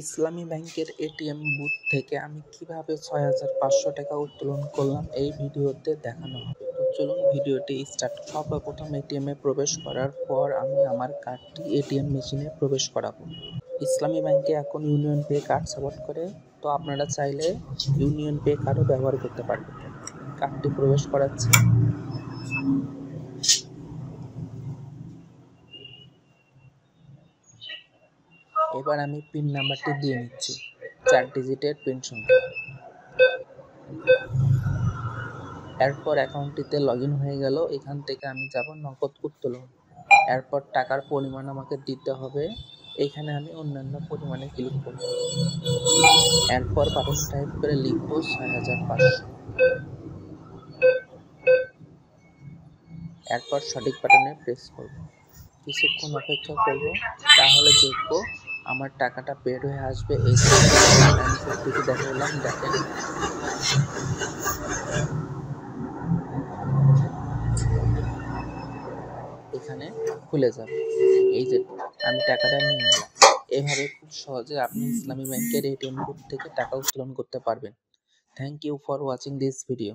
ইসলামী ব্যাংকের ATM booth থেকে আমি কিভাবে ৬৫০০ টাকা উত্তোলন করলাম এই ভিডিওতে দেখানো হবে। তো চলুন ভিডিওটি স্টার্ট। সর্বপ্রথম এটিএমে প্রবেশ করার পর আমি আমার কার্ডটি এটিএম মেশিনে প্রবেশ করাবো। ইসলামী ব্যাংকে এখন ইউনিয়ন পে কার্ড সাপোর্ট করে, তো আপনারা চাইলে ইউনিয়ন পে কার্ডও ব্যবহার করতে পারবেন। কার্ডটি প্রবেশ করাচ্ছি। এবার আমি পিন নাম্বারটি দিয়ে নিচ্ছি, ৪ ডিজিটের পিন সংখ্যা। এরপর অ্যাকাউন্টটিতে লগইন হয়ে গেল। এখান থেকে আমি যাব নগদ উত্তোলন। এরপর টাকার পরিমাণ আমাকে দিতে হবে। এখানে আমি অন্যান্য পরিমাণে ক্লিক করব। এরপর বাটন টাইপ করে লিখব ৬৫০০। এরপর সঠিক বাটনে প্রেস করব। কিছুক্ষণ অপেক্ষা করব, তাহলে দেখব আমার টাকাটা পেড হয়ে আসবে। এই আমি সবটুকু দেখালাম, দেখেন। এখানে খুলে যাবে। এই যে আমি টাকাটা নিয়ে নিলাম। এভাবে খুব সহজে আপনি ইসলামী ব্যাংকের এটিএম বুথ থেকে টাকা উত্তোলন করতে পারবেন। Thank you for watching this video.